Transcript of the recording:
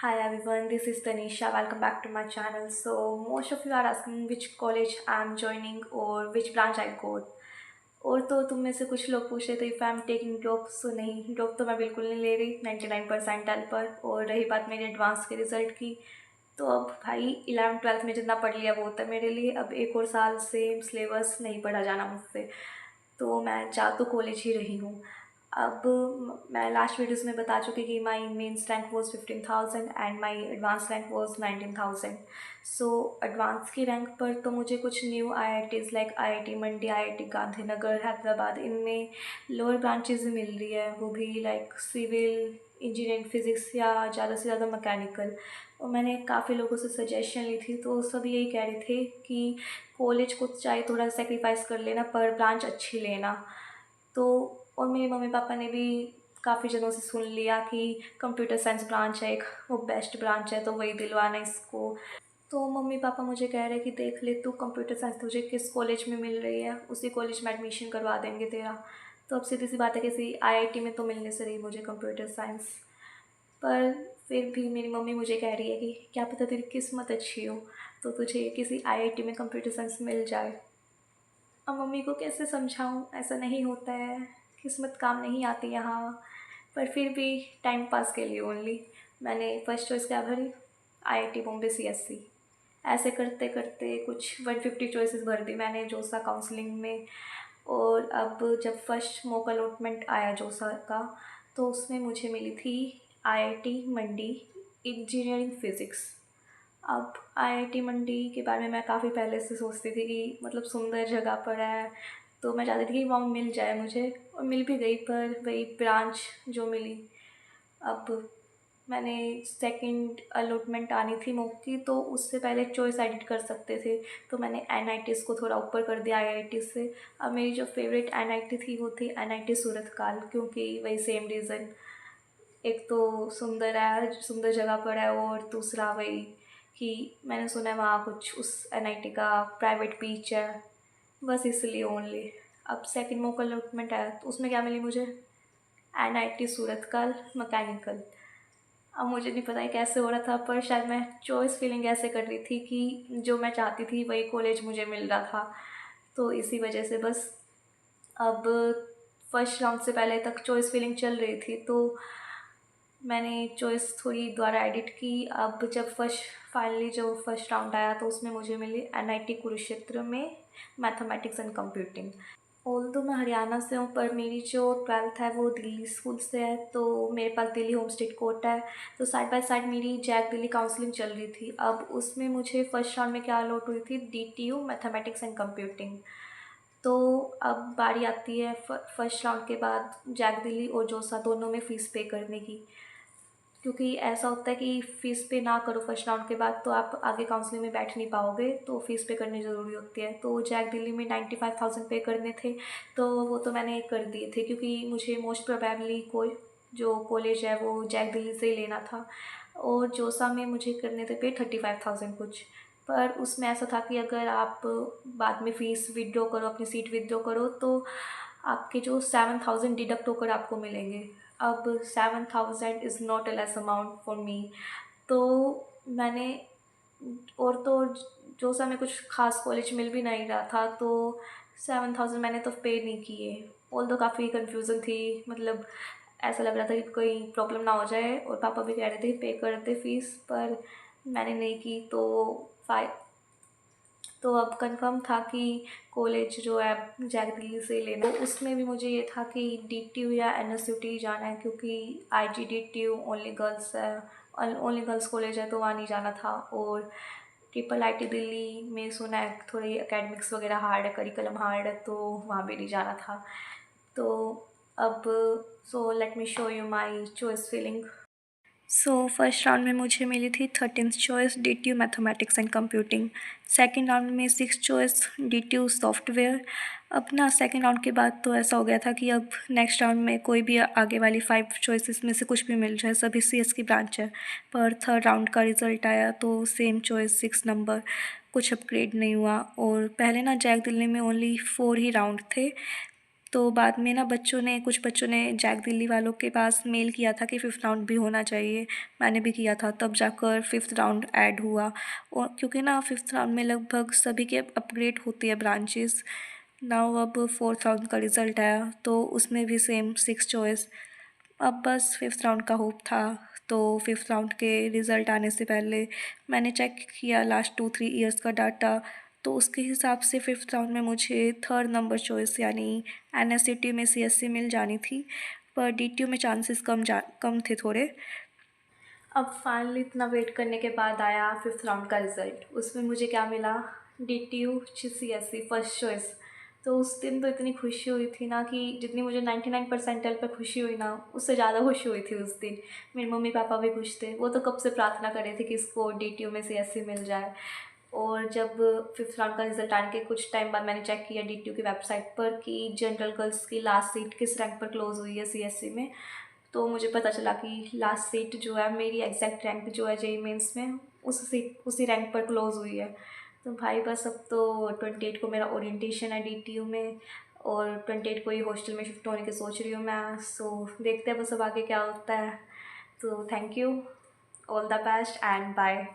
Hi everyone, this is Tanisha. Welcome back to my channel. So, most of you are asking which college I'm joining or which branch I go. और तो तुम में से कुछ लोग पूछ रहे थे if I am taking drop, so नहीं, ड्रॉप तो मैं बिल्कुल नहीं ले रही 99 परसेंटाइल पर। और रही बात मेरे एडवांस के रिज़ल्ट की, तो अब भाई 11th 12th में जितना पढ़ लिया वो होता है मेरे लिए। अब एक और साल सेम सिलेबस नहीं पढ़ा जाना मुझसे, तो मैं जा तो कॉलेज ही रही हूँ। अब मैं लास्ट वीडियोस में बता चुकी कि my mains rank was 15,000 and my advance rank was 19,000। So advance की रैंक पर तो मुझे कुछ new IITs like IIT Mandi, IIT Gandhinagar, Hyderabad, इनमें लोअर ब्रांचेज मिल रही है, वो भी लाइक सिविल इंजीनियरिंग, फिज़िक्स या ज़्यादा से ज़्यादा मैकेनिकल। और मैंने काफ़ी लोगों से सजेशन ली थी, तो सब यही कह रहे थे कि कॉलेज को चाहे थोड़ा सेक्रीफाइस कर लेना पर ब्रांच अच्छी लेना। तो और मेरे मम्मी पापा ने भी काफ़ी जनों से सुन लिया कि कंप्यूटर साइंस ब्रांच है एक, वो बेस्ट ब्रांच है, तो वही दिलवाना इसको। तो मम्मी पापा मुझे कह रहे हैं कि देख ले तू, कंप्यूटर साइंस तुझे किस कॉलेज में मिल रही है, उसी कॉलेज में एडमिशन करवा देंगे तेरा। तो अब सीधी सी बात है, किसी IIT में तो मिलने से रही मुझे कंप्यूटर साइंस। पर फिर भी मेरी मम्मी मुझे कह रही है कि क्या पता तेरी किस्मत अच्छी हो तो तुझे किसी IIT में कंप्यूटर साइंस मिल जाए। अब मम्मी को कैसे समझाऊँ, ऐसा नहीं होता है, किस्मत काम नहीं आती यहाँ। पर फिर भी टाइम पास के लिए ओनली मैंने फर्स्ट चॉइस क्या भरी, IIT बॉम्बे CSC। ऐसे करते करते कुछ 150 चॉइसेस भर दी मैंने जोसा काउंसलिंग में। और अब जब फर्स्ट मॉक अलॉटमेंट आया जोसा का, तो उसमें मुझे मिली थी IIT मंडी इंजीनियरिंग फ़िज़िक्स। अब IIT मंडी के बारे में मैं काफ़ी पहले से सोचती थी कि मतलब सुंदर जगह पर है, तो मैं चाहती थी कि वहाँ मिल जाए मुझे, और मिल भी गई, पर वही ब्रांच जो मिली। अब मैंने सेकंड अलॉटमेंट आनी थी मॉक की, तो उससे पहले चॉइस एडिट कर सकते थे, तो मैंने NITs को थोड़ा ऊपर कर दिया IIT से। अब मेरी जो फेवरेट NIT थी वो थी NIT सूरतकाल, क्योंकि वही सेम रीज़न, एक तो सुंदर है, सुंदर जगह पर है, और दूसरा वही कि मैंने सुना है वहाँ कुछ उस NIT का प्राइवेट बीच है, बस इसलिए ओनली। अब सेकंड मॉक अलॉटमेंट आया तो उसमें क्या मिली मुझे, NIT सूरतकाल मैकेनिकल। अब मुझे नहीं पता है कैसे हो रहा था, पर शायद मैं चॉइस फीलिंग ऐसे कर रही थी कि जो मैं चाहती थी वही कॉलेज मुझे मिल रहा था, तो इसी वजह से बस। अब फर्स्ट राउंड से पहले तक चॉइस फीलिंग चल रही थी, तो मैंने चॉइस थोड़ी द्वारा एडिट की। अब जब फाइनली जो फर्स्ट राउंड आया तो उसमें मुझे मिली NIT कुरुक्षेत्र में मैथमेटिक्स एंड कंप्यूटिंग। तो मैं हरियाणा से हूँ, पर मेरी जो 12th है वो दिल्ली स्कूल से है, तो मेरे पास दिल्ली होम स्टेट कोटा है। तो साइड बाय साइड मेरी जैक दिल्ली काउंसलिंग चल रही थी। अब उसमें मुझे फर्स्ट राउंड में क्या अलॉट हुई थी, DTU मैथमेटिक्स एंड कंप्यूटिंग। तो अब बारी आती है फर्स्ट राउंड के बाद जैक दिल्ली और जोसा दोनों में फ़ीस पे करने की, क्योंकि ऐसा होता है कि फ़ीस पे ना करो फर्स्ट राउंड के बाद तो आप आगे काउंसलिंग में बैठ नहीं पाओगे, तो फ़ीस पे करनी ज़रूरी होती है। तो जैक दिल्ली में 95,000 पे करने थे, तो वो तो मैंने कर दिए थे, क्योंकि मुझे मोस्ट प्रोबेबली कोई जो कॉलेज है वो जैक दिल्ली से ही लेना था। और जोसा में मुझे करने थे पे 35,000 कुछ। पर उसमें ऐसा था कि अगर आप बाद में फ़ीस विदड्रॉ करो, अपनी सीट विदड्रॉ करो, तो आपके जो 7,000 डिडक्ट होकर आपको मिलेंगे। अब 7,000 is not a less amount for me. तो मैंने, और तो जो सा में कुछ खास कॉलेज मिल भी नहीं रहा था, तो 7,000 मैंने तो पे नहीं किए। तो काफ़ी कन्फ्यूज़न थी, मतलब ऐसा लग रहा था कि कोई प्रॉब्लम ना हो जाए, और पापा भी कह रहे थे पे कर दे फीस, पर मैंने नहीं की। तो अब कंफर्म था कि कॉलेज जो है जैक दिल्ली से ही लेना। तो उसमें भी मुझे ये था कि DTU या NSUT जाना है, क्योंकि IGDTU ओनली गर्ल्स है, ओनली गर्ल्स कॉलेज है, तो वहाँ नहीं जाना था। और IIT दिल्ली में सुना है थोड़ी एकेडमिक्स वगैरह हार्ड है, करिकुलम हार्ड है, तो वहाँ भी नहीं जाना था। तो अब so let me show you my choice feeling. So first round में मुझे मिली थी 13th choice DTU mathematics and computing. Second round में 6th चॉइस DTU सॉफ्टवेयर। अब ना सेकंड राउंड के बाद तो ऐसा हो गया था कि अब नेक्स्ट राउंड में कोई भी आगे वाली 5 चॉइसेस में से कुछ भी मिल जाए, सभी CS की ब्रांच है। पर थर्ड राउंड का रिज़ल्ट आया तो सेम चॉइस 6 नंबर, कुछ अपग्रेड नहीं हुआ। और पहले ना जैक दिल्ली में ओनली 4 ही राउंड थे, तो बाद में ना कुछ बच्चों ने जैक दिल्ली वालों के पास मेल किया था कि फिफ्थ राउंड भी होना चाहिए। मैंने भी किया था, तब जाकर फिफ्थ राउंड ऐड हुआ। और क्योंकि ना फिफ्थ राउंड में लगभग सभी के अपग्रेड होती है ब्रांचेस। नाउ अब फोर्थ राउंड का रिज़ल्ट आया तो उसमें भी सेम 6 चॉइस। अब बस फिफ्थ राउंड का होप था। तो फिफ्थ राउंड के रिज़ल्ट आने से पहले मैंने चेक किया लास्ट 2-3 ईयर्स का डाटा। तो उसके हिसाब से फिफ्थ राउंड में मुझे थर्ड नंबर चॉइस यानी एनएससीटी में सीएससी मिल जानी थी, पर डीटीयू में चांसेस कम थे थोड़े। अब फाइनली इतना वेट करने के बाद आया फिफ्थ राउंड का रिज़ल्ट। उसमें मुझे क्या मिला, डीटीयू सीएससी फर्स्ट चॉइस। तो उस दिन तो इतनी खुशी हुई थी ना कि जितनी मुझे 99 परसेंटाइल पर खुशी हुई ना, उससे ज़्यादा खुशी हुई थी उस दिन। मेरे मम्मी पापा भी खुश थे, वो तो कब से प्रार्थना कर रहे थे कि इसको डीटीयू में सीएससी मिल जाए। और जब फिफ्थ राउंड का रिजल्ट आने के कुछ टाइम बाद मैंने चेक किया डीटीयू की वेबसाइट पर कि जनरल गर्ल्स की लास्ट सीट किस रैंक पर क्लोज हुई है सीएससी में। तो मुझे पता चला कि लास्ट सीट जो है मेरी एग्जैक्ट रैंक जो है जेई मेंस में उसी रैंक पर क्लोज हुई है। तो भाई बस अब तो 28 को मेरा ओरिएंटेशन है डीटीयू में, और 28 को ही हॉस्टल में शिफ्ट होने की सोच रही हूँ मैं। सो देखते हैं बस अब आगे क्या होता है। तो thank you, all the best and bye.